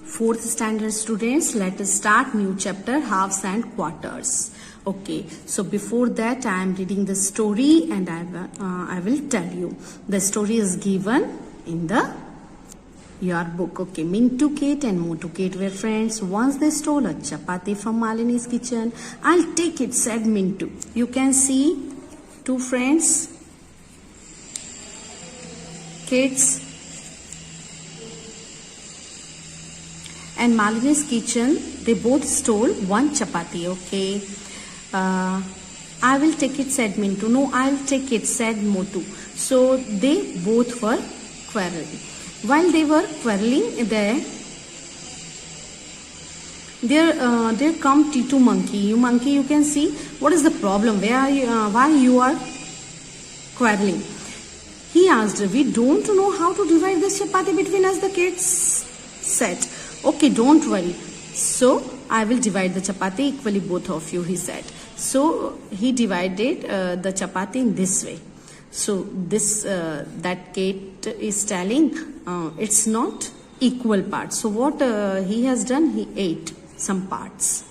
Fourth standard students, let us start new chapter, halves and quarters. Okay, so before that I am reading the story and I will tell you. The story is given in your book. Okay, Mintu Kate and Motu Kate were friends. Once they stole a chapati from Malini's kitchen. I'll take it, said Mintu. You can see two friends, kids, and Malini's kitchen. They both stole one chapati. Okay, I will take it, said Mintu. No, I'll take it, said Motu. So they both were quarreling. While they were quarreling, there come Titu monkey. You can see what is the problem. Why you are quarreling? He asked. We don't know how to divide this chapati between us, the kids said. Okay, don't worry. So I will divide the chapati equally, both of you, he said. So he divided the chapati in this way. So this that Kate is telling, it's not equal parts. So what he has done, he ate some parts.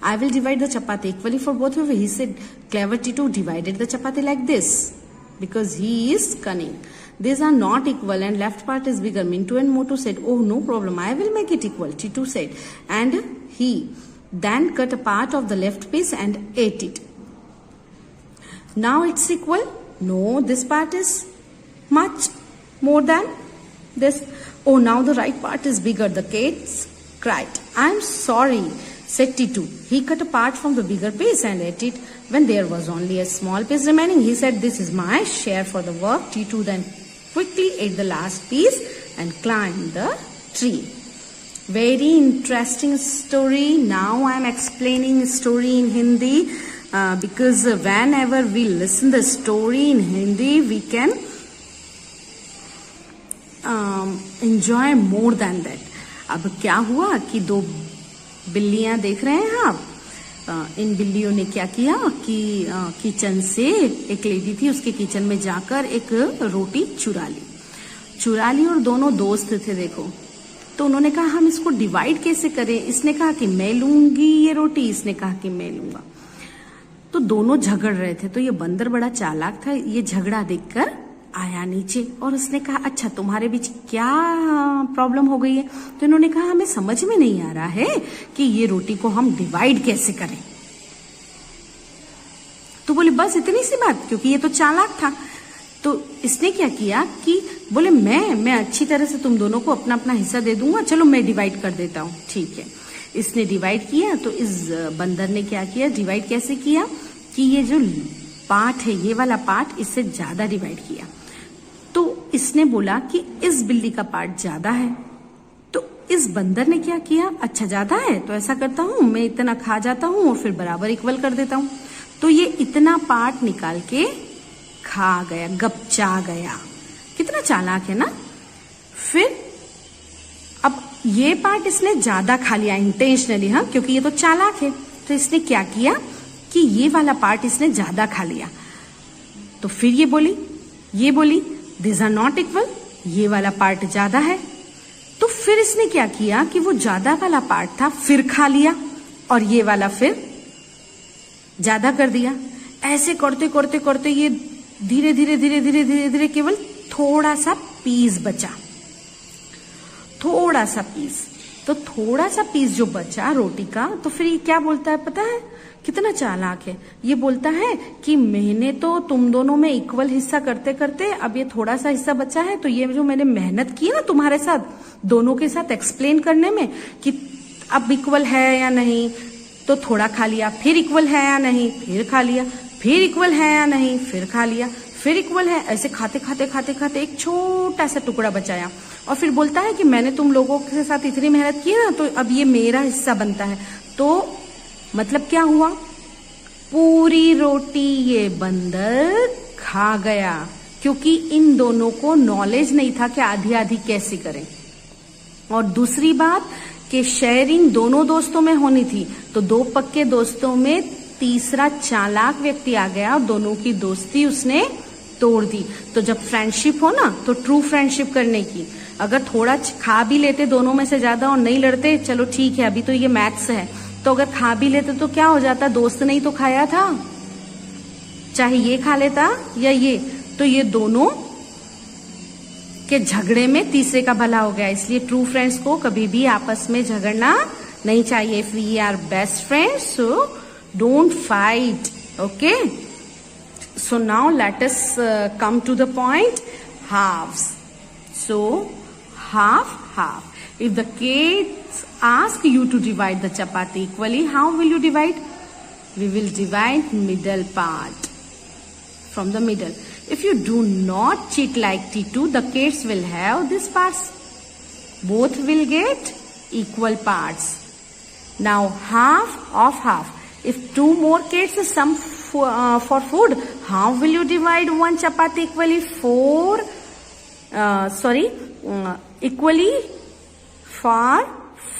I will divide the chapati equally for both of you. He said, clever Titu divided the chapati like this because he is cunning. These are not equal and left part is bigger. Mintu and Motu said, oh, no problem, I will make it equal, Titu said. And he then cut a part of the left piece and ate it. Now it's equal. No, this part is much more than this. Oh, now the right part is bigger, the kids cried. I'm sorry, said Titu. He cut a part from the bigger piece and ate it. When there was only a small piece remaining, he said, this is my share for the work. Titu then quickly ate the last piece and climbed the tree. Very interesting story. Now I am explaining story in Hindi because whenever we listen the story in Hindi, we can enjoy more than that. अब क्या हुआ कि दो बिल्लियां देख रहे हैं आप, इन बिल्लियों ने क्या किया कि किचन से, एक लेडी थी उसके किचन में जाकर एक रोटी चुरा ली और दोनों दोस्त थे देखो. तो उन्होंने कहा हम इसको डिवाइड कैसे करें. इसने कहा कि मैं लूंगी ये रोटी, इसने कहा कि मैं लूंगा. तो दोनों झगड़ रहे थे. तो ये बंदर बड़ा चालाक था, ये झगड़ा देखकर आया नीचे और उसने कहा अच्छा तुम्हारे बीच क्या प्रॉब्लम हो गई है. तो इन्होंने कहा हमें समझ में नहीं आ रहा है कि ये रोटी को हम डिवाइड कैसे करें. तो बोले बस इतनी सी बात, क्योंकि ये तो चालाक था. तो इसने क्या किया कि बोले मैं अच्छी तरह से तुम दोनों को अपना अपना हिस्सा दे दूंगा, चलो मैं डिवाइड कर देता हूँ. ठीक है, इसने डिवाइड किया. तो इस बंदर ने क्या किया, डिवाइड कैसे किया कि ये जो पार्ट है, ये वाला पार्ट इससे ज्यादा डिवाइड किया. तो इसने बोला कि इस बिल्ली का पार्ट ज्यादा है. तो इस बंदर ने क्या किया, अच्छा ज्यादा है तो ऐसा करता हूं मैं इतना खा जाता हूं और फिर बराबर इक्वल कर देता हूं. तो ये इतना पार्ट निकाल के खा गया, गपचा गया. कितना चालाक है ना. फिर अब ये पार्ट इसने ज्यादा खा लिया इंटेंशनली, हाँ, क्योंकि ये तो चालाक है. तो इसने क्या किया कि ये वाला पार्ट इसने ज्यादा खा लिया. तो फिर ये बोली दिस आर नॉट इक्वल, ये वाला पार्ट ज्यादा है. तो फिर इसने क्या किया कि वो ज्यादा वाला पार्ट था फिर खा लिया और ये वाला फिर ज्यादा कर दिया. ऐसे करते करते करते ये धीरे धीरे केवल थोड़ा सा पीस बचा, थोड़ा सा पीस. तो थोड़ा सा पीस जो बचा रोटी का, तो फिर ये क्या बोलता है पता है, कितना चालाक है. ये बोलता है कि मैंने तो तुम दोनों में इक्वल हिस्सा करते करते अब ये थोड़ा सा हिस्सा बचा है, तो ये जो मैंने मेहनत की ना तुम्हारे साथ दोनों के साथ एक्सप्लेन करने में कि अब इक्वल है या नहीं, तो थोड़ा खा लिया, फिर इक्वल है या नहीं, फिर खा लिया, फिर इक्वल है या नहीं, फिर खा लिया, फिर इक्वल है. ऐसे खाते खाते एक छोटा सा टुकड़ा बचाया और फिर बोलता है कि मैंने तुम लोगों के साथ इतनी मेहनत की ना, तो अब ये मेरा हिस्सा बनता है. तो मतलब क्या हुआ, पूरी रोटी ये बंदर खा गया, क्योंकि इन दोनों को नॉलेज नहीं था कि आधी आधी कैसे करें. और दूसरी बात कि शेयरिंग दोनों दोस्तों में होनी थी. तो दो पक्के दोस्तों में तीसरा चालाक व्यक्ति आ गया और दोनों की दोस्ती उसने तोड़ दी. तो जब फ्रेंडशिप हो ना, तो ट्रू फ्रेंडशिप करने की, अगर थोड़ा खा भी लेते दोनों में से ज्यादा और नहीं लड़ते, चलो ठीक है, अभी तो ये मैथ्स है, तो अगर खा भी लेते तो क्या हो जाता, दोस्त ने ही तो खाया था, चाहे ये खा लेता या ये, तो ये दोनों के झगड़े में तीसरे का भला हो गया। इसलिए ट्रू फ्रेंड्स को कभी भी आपस में झगड़ना नहीं चाहिए। If we are best friends, so don't fight, okay. So now let us come to the point, halves. So half. If the kids ask you to divide the chapati equally, how will you divide? We will divide middle part, from the middle. If you do not cheat like T2, the kids will have these parts. Both will get equal parts. Now half of half. If two more kids sum for food, how will you divide one chapati equally? Equally for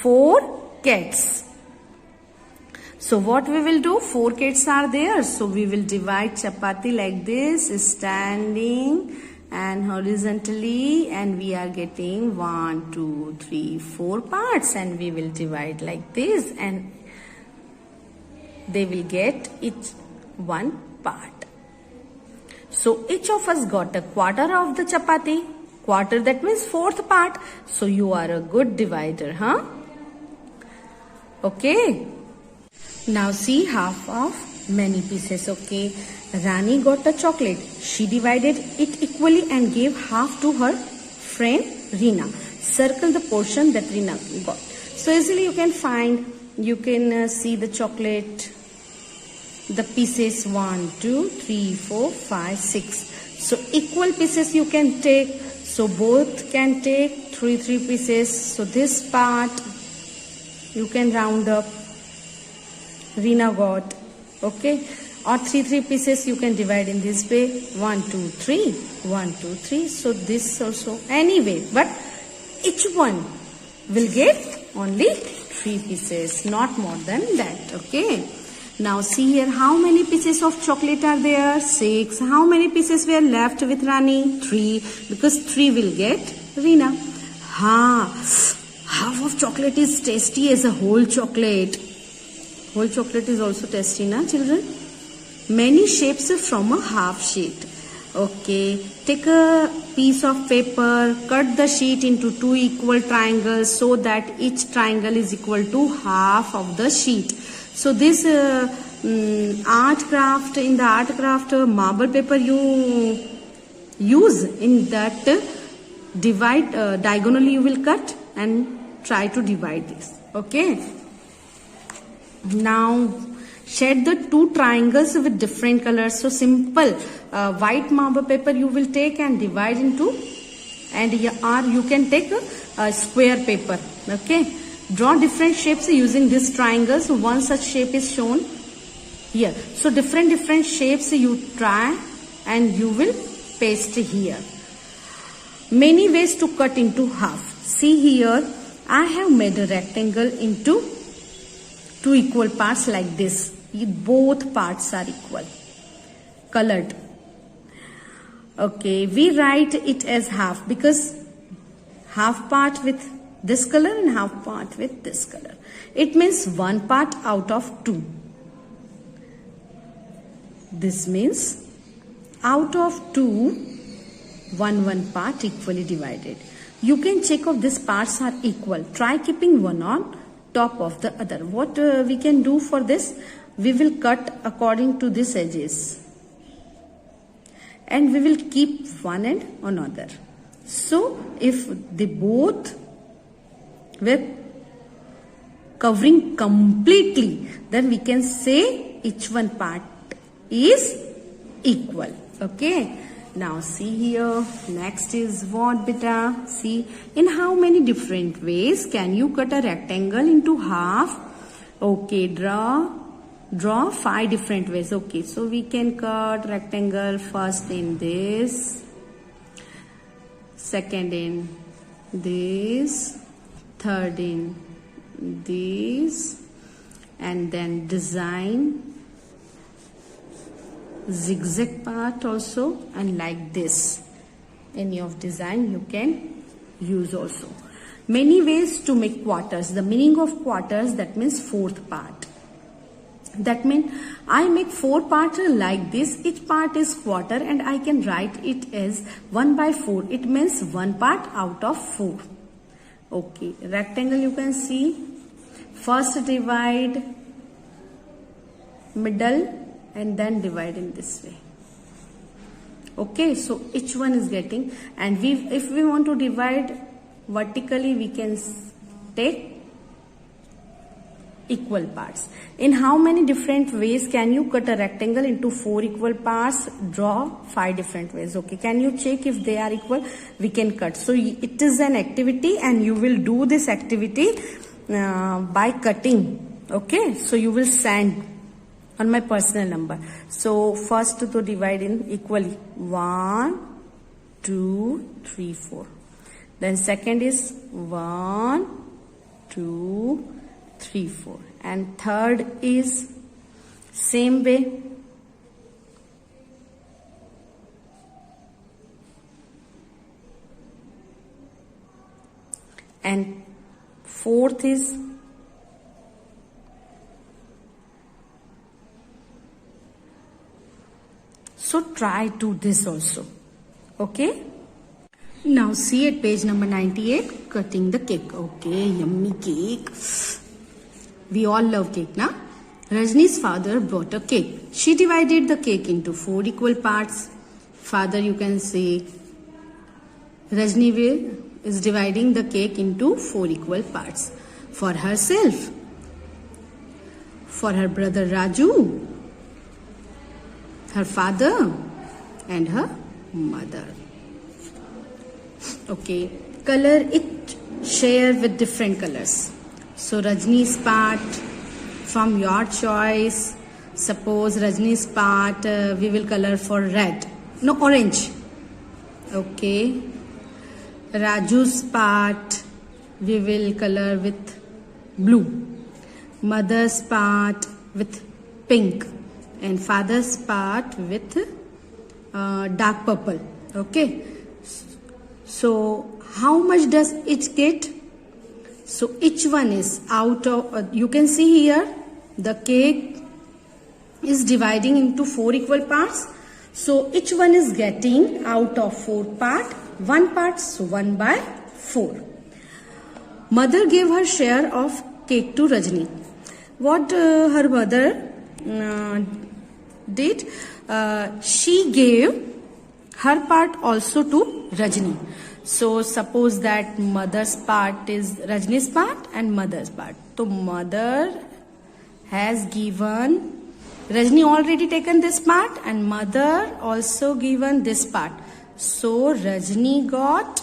4 kids. So what we will do? 4 kids are there, so we will divide chapati like this, standing and horizontally, and we are getting 1, 2, 3, 4 parts, and we will divide like this, and they will get each one part. So each of us got a quarter of the chapati. Quarter, that means 4th part. So you are a good divider, huh? Okay. Now see half of many pieces, okay. Rani got a chocolate. She divided it equally and gave half to her friend Reena. Circle the portion that Reena got. So easily you can find, you can see the chocolate, the pieces 1, 2, 3, 4, 5, 6. So equal pieces you can take. So both can take 3 pieces. So this part you can round up. Reena got, okay. Or 3 pieces you can divide in this way. 1, 2, 3. 1, 2, 3. So this also anyway. But each one will get only 3 pieces, not more than that, okay. Now see here, how many pieces of chocolate are there? 6. How many pieces were left with Rani? 3. Because 3 will get Reena. Half of chocolate is tasty as a whole chocolate. Whole chocolate is also tasty, na children? Many shapes from a half sheet. Okay, take a piece of paper, cut the sheet into 2 equal triangles so that each triangle is equal to half of the sheet. So this art craft, in the art craft marble paper you use, in that divide diagonally you will cut and try to divide this, okay. Now shade the 2 triangles with different colors. So simple white marble paper you will take and divide into, and or you can take a square paper, okay. Draw different shapes using this triangle. So one such shape is shown here. So different shapes you try and you will paste here. Many ways to cut into half. See here, I have made a rectangle into 2 equal parts like this. Both parts are equal, colored. Okay, we write it as half because half part with this color and half part with this color. It means 1 part out of 2. This means out of 2, 1 part equally divided. You can check if these parts are equal. Try keeping one on top of the other. What we can do for this? We will cut according to these edges, and we will keep one and another. So if they both were covering completely, then we can say each one part is equal, okay. Now see here, next is what beta? See, in how many different ways can you cut a rectangle into half? Okay, draw 5 different ways. Okay, so we can cut rectangle first in this, second in this, third in this, and then design zigzag part also, and like this any of design you can use also. Many ways to make quarters. The meaning of quarters, that means fourth part. That means I make 4 parts like this. Each part is quarter and I can write it as 1/4. It means 1 part out of 4. Okay, rectangle you can see. First divide, middle, and then divide in this way. Okay, so each one is getting, and if we want to divide vertically, we can take equal parts. In how many different ways can you cut a rectangle into 4 equal parts? Draw 5 different ways. Okay, can you check if they are equal? We can cut. So it is an activity and you will do this activity by cutting. Okay, so you will send on my personal number. So first to divide in equally 1, 2, 3, 4. Then second is 1, 2, 3, 4, and third is same way. And fourth is so try to this also. Okay. Now see at page number 98, cutting the cake. Okay, yummy cake. We all love cake, na? Rajni's father brought a cake. She divided the cake into 4 equal parts. Father, you can say, Rajni is dividing the cake into 4 equal parts. For herself, for her brother Raju, her father, and her mother. Okay, color each share with different colors. So Rajni's part from your choice. Suppose Rajni's part we will color for red. No, orange. Okay. Raju's part we will color with blue. Mother's part with pink. And father's part with dark purple. Okay. So how much does each get? So each one is out of, you can see here, the cake is dividing into 4 equal parts. So each one is getting out of 4 part, 1 part, so 1/4. Mother gave her share of cake to Rajni. What her mother did? She gave her part also to Rajni. So suppose that mother's part is Rajni's part and mother's part. So mother has given, Rajni already taken this part and mother also given this part. So Rajni got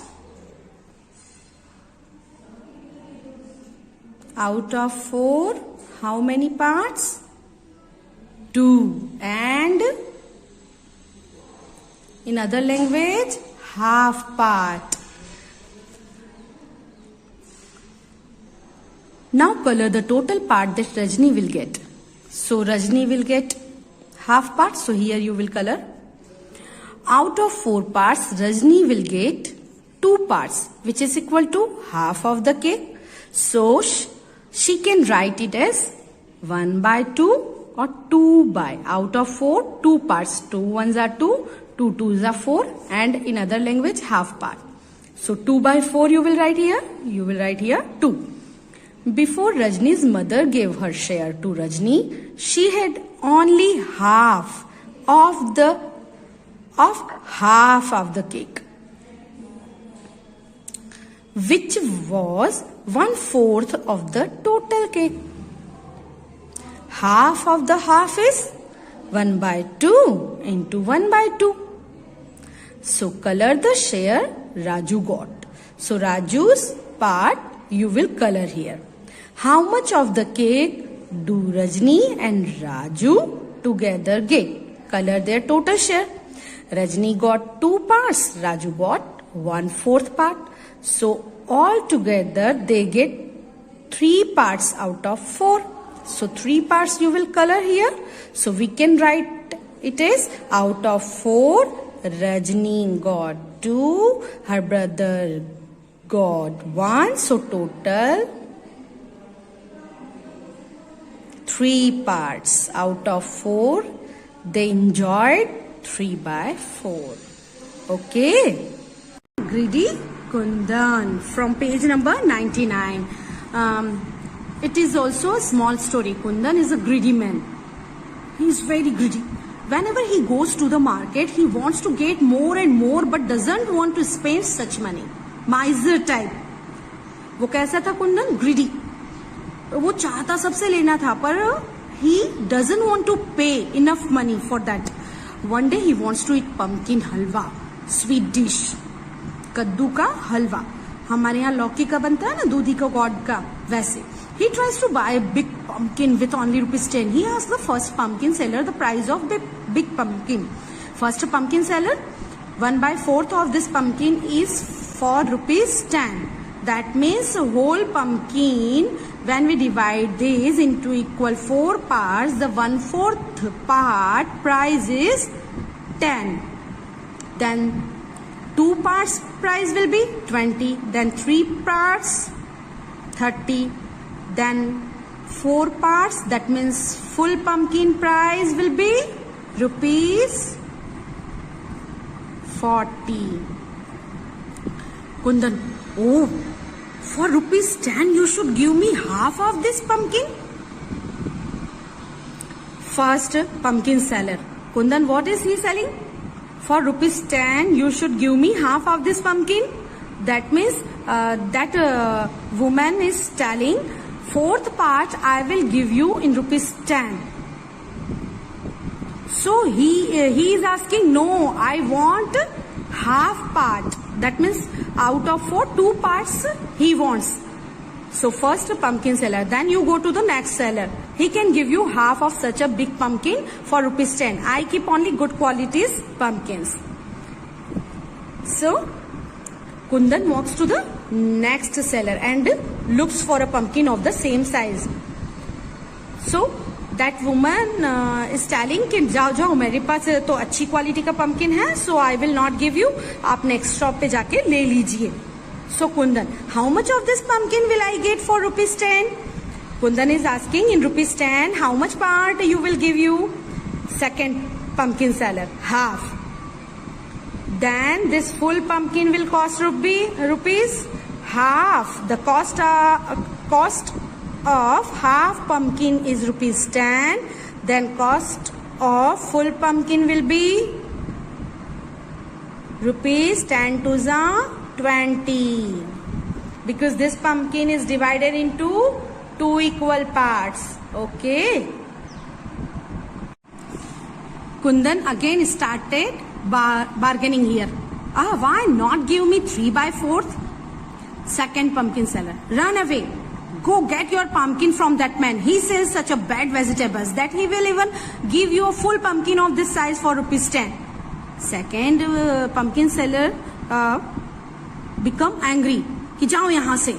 out of 4, how many parts? 2. And in other language, half part. Now color the total part that Rajni will get. So Rajni will get half part. So here you will color. Out of 4 parts, Rajni will get 2 parts, which is equal to half of the cake. So she can write it as 1/2 or 2 out of 4, 2 parts. 2 ones are 2, 2 twos are 4, and in other language half part. So 2/4 you will write here. You will write here 2. Before Rajni's mother gave her share to Rajni, she had only half of the cake, which was 1/4 of the total cake. Half of the half is 1/2 into 1/2. So color the share Raju got. So Raju's part you will color here. How much of the cake do Rajni and Raju together get? Color their total share. Rajni got 2 parts. Raju got 1/4 part. So all together they get 3 parts out of 4. So 3 parts you will color here. So we can write it as out of 4, Rajni got 2, her brother got 1. So total 3 parts out of 4. They enjoyed 3 by 4. Okay. Greedy Kundan from page number 99. It is also a small story. Kundan is a greedy man. He is very greedy. Whenever he goes to the market, he wants to get more and more but doesn't want to spend such money. Miser type. वो कैसा था Kundan? Greedy. वो चाहता सबसे लेना था पर he doesn't want to pay enough money for that. One day he wants to eat pumpkin halwa, sweet dish. कद्दू का हलवा. हमारे यहाँ लौकी का बनता है ना, दूधी का गॉड का, वैसे. He tries to buy a big pumpkin with only ₹10. He asks the first pumpkin seller the price of the big pumpkin. First pumpkin seller, 1/4 of this pumpkin is for ₹10. That means whole pumpkin, when we divide this into equal 4 parts, the 1/4 part price is 10. Then 2 parts price will be 20. Then 3 parts 30. Then 4 parts, that means full pumpkin price will be ₹40. Kundan, oh, for ₹10 you should give me half of this pumpkin. First pumpkin seller. Kundan, what is he selling? For ₹10 you should give me half of this pumpkin. That means that woman is telling, 4th part I will give you in ₹10. So he is asking, no, I want half part. That means out of 4, 2 parts he wants. So first pumpkin seller, then you go to the next seller. He can give you half of such a big pumpkin for ₹10. I keep only good qualities pumpkins. So Kundan walks to the next seller and looks for a pumpkin of the same size. So that woman is telling कि जाओ जाओ, मेरे पास तो अच्छी quality का pumpkin है, so I will not give you. आप next shop पे जाके ले लीजिए. So Kundan, how much of this pumpkin will I get for ₹10? Kundan is asking, in ₹10, how much part you will give you? Second pumpkin seller, half. Then this full pumpkin will cost rupees half. The cost of half pumpkin is ₹10. Then cost of full pumpkin will be ₹10 to the 20. Because this pumpkin is divided into 2 equal parts. Okay. Kundan again started bargaining here. Why not give me 3/4? Second pumpkin seller, run away. Go get your pumpkin from that man. He sells such a bad vegetables that he will even give you a full pumpkin of this size for ₹10. Second pumpkin seller become angry कि जाओ यहाँ से,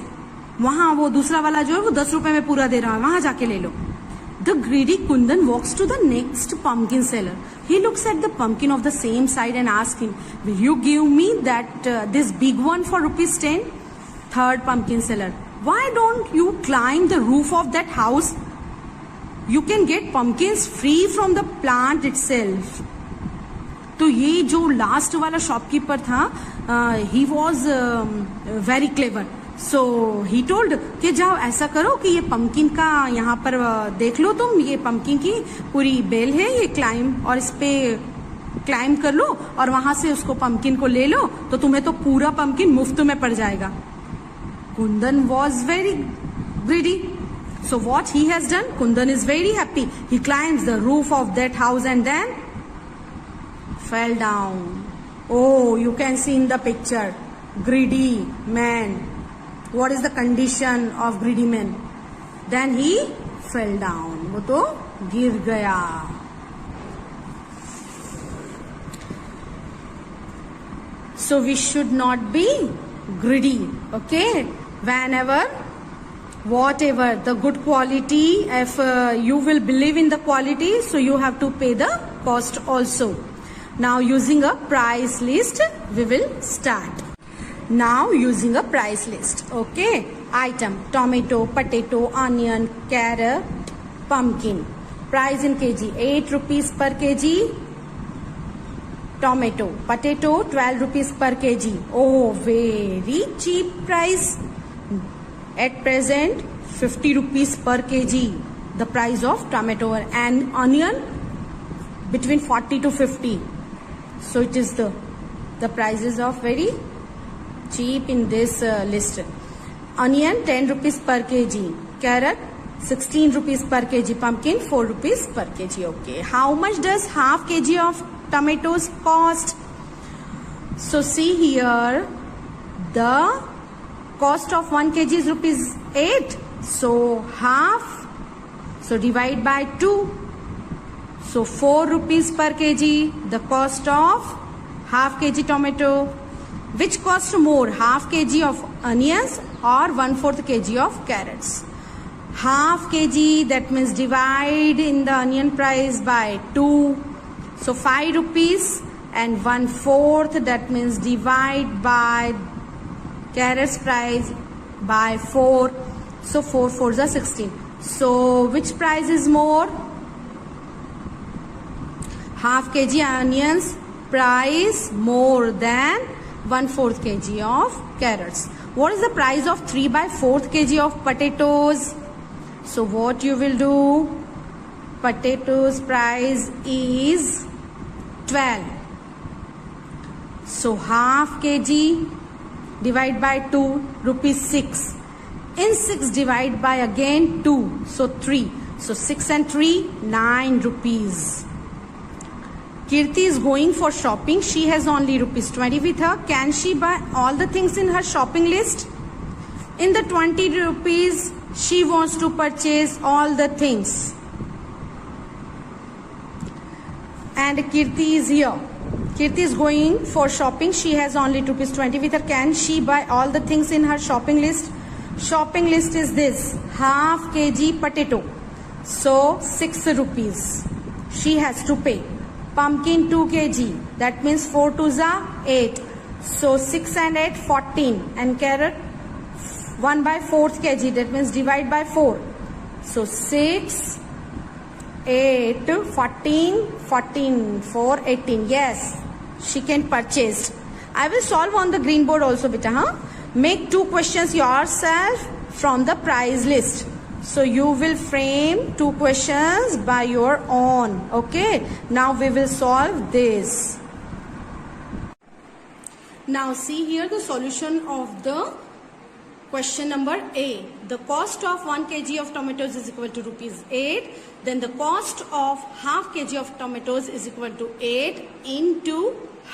वहां वो दूसरा वाला जो है वो ₹10 में पूरा दे रहा है, वहां जाके ले लो. The greedy Kundan walks to the next pumpkin seller. He looks at the pumpkin of the same size and asks him, will you give me that this big one for ₹10? Third pumpkin seller, why don't you climb the roof of that house? You can get pumpkins free from the plant itself. तो ये जो last वाला shopkeeper था, he was very clever. So he told कि जाओ ऐसा करो कि ये पंपकिन का यहाँ पर देख लो तुम, ये पंपकिन की पूरी बेल है, ये क्लाइंब और इस पे क्लाइंब कर लो और वहां से उसको पंपकिन को ले लो तो तुम्हें तो पूरा पंपकिन मुफ्त में पड़ जाएगा. Kundan was very greedy. So what he has done? Kundan is very happy. He climbs the roof of that house and then fell down. Oh, you can see in the picture, greedy man. What is the condition of greedy man? Then he fell down. वो तो गिर गया. So we should not be greedy. Okay? Whenever, whatever the good quality, if you will believe in the quality, so you have to pay the cost also. Now using a price list, we will start. Now using a price list. Okay. Item: tomato, potato, onion, carrot, pumpkin. Price in kg: 8 rupees per kg. Tomato, potato, 12 rupees per kg. Oh, very cheap price. At present, 50 rupees per kg. The price of tomato and onion between 40 to 50. So it is the prices of very cheap in this list. Onion 10 rupees per kg. Carrot 16 rupees per kg. Pumpkin 4 rupees per kg. Okay. How much does half kg of tomatoes cost? So see here, the cost of 1 kg is rupees 8. So half, so divide by 2. So 4 rupees per kg, the cost of half kg tomato. Which cost more, half kg of onions or 1/4 kg of carrots? Half kg, that means divide in the onion price by 2. So 5 rupees, and 1/4, that means divide by carrots price by 4. So 4 4s are 16. So which price is more? Half kg onions price more than 1/4 kg of carrots. What is the price of 3/4 kg of potatoes? So what you will do? Potatoes price is 12. So half kg divide by 2, rupees 6. In 6 divide by again 2, so 3. So 6 and 3, 9 rupees. Kirti is going for shopping. She has only rupees 20 with her. Can she buy all the things in her shopping list? In the 20 rupees, she wants to purchase all the things. And Kirti is here. Kirti is going for shopping. She has only rupees 20 with her. Can she buy all the things in her shopping list? Shopping list is this: half kg potato. So 6 rupees she has to pay. Pumpkin 2 kg. That means 4 2s are 8. So 6 and 8, 14. And carrot 1/4 kg. That means divide by 4. So 6, 8, 14, 14, 4, 18. Yes, she can purchase. I will solve on the green board also, beta. Huh? Make 2 questions yourself from the prize list. So you will frame 2 questions by your own. Okay. Now we will solve this. Now see here the solution of the question number A. The cost of 1 kg of tomatoes is equal to rupees 8. Then the cost of half kg of tomatoes is equal to 8 into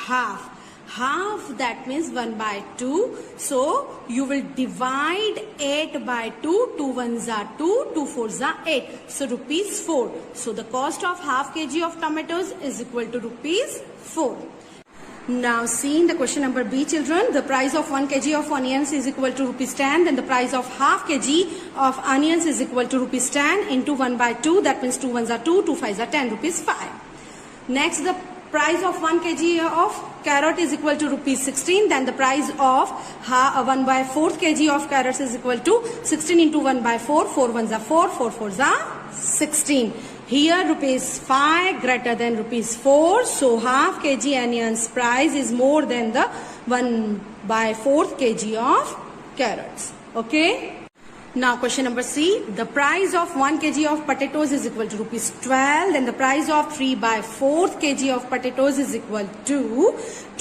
half. Half, that means 1/2. So you will divide 8 by 2. 2 1s are 2, 2 4s are 8. So rupees 4. So the cost of half kg of tomatoes is equal to rupees 4. Now see in the question number B, children, the price of 1 kg of onions is equal to rupees 10. Then the price of half kg of onions is equal to rupees 10 into 1/2. That means 2 1s are 2, 2 5s are 10, rupees 5. Next, the price of 1 kg of carrot is equal to rupees 16. Then the price of 1/4 kg of carrots is equal to 16 into 1/4. 4 1s are 4, 4 4s are 16. Here rupees 5 greater than rupees 4. So half kg onions price is more than the 1/4 kg of carrots. Okay. Now question number C. The price of 1 kg of potatoes is equal to rupees 12. Then the price of 3/4 kg of potatoes is equal to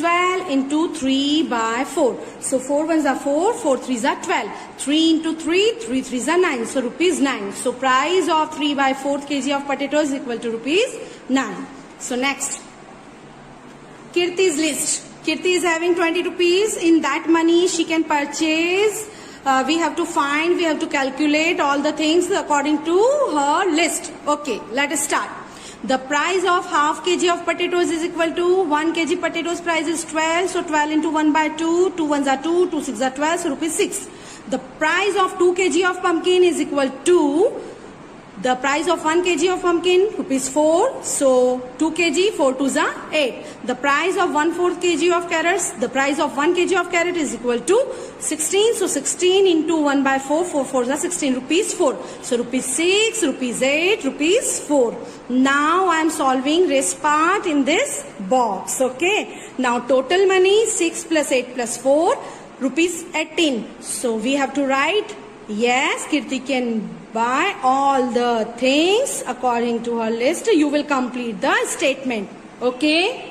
12 into 3/4. So 4 1s are 4, 4 3s are 12. 3 into 3, 3 3s are 9. So rupees 9. So price of 3/4 kg of potatoes is equal to rupees 9. So next, Kirti's list. Kirti is having 20 rupees. In that money she can purchase. We have to calculate all the things according to her list. Okay, let us start. The price of half kg of potatoes is equal to 1 kg potatoes price is 12. So 12 into 1/2, 2 1s are 2, 2 6s are 12, so rupees 6. The price of 2 kg of pumpkin is equal to The price of 1 kg of pumpkin, rupees 4. So 2 kg, 4 2s are 8. The price of 1/4 kg of carrots, the price of 1 kg of carrot is equal to 16. So 16 into 1 by 4, 4 4s are 16, rupees 4. So rupees 6, rupees 8, rupees 4. Now I am solving rest part in this box. Okay. Now total money 6 plus 8 plus 4, rupees 18. So we have to write, yes, Kirti can buy all the things according to her list. You will complete the statement. Okay.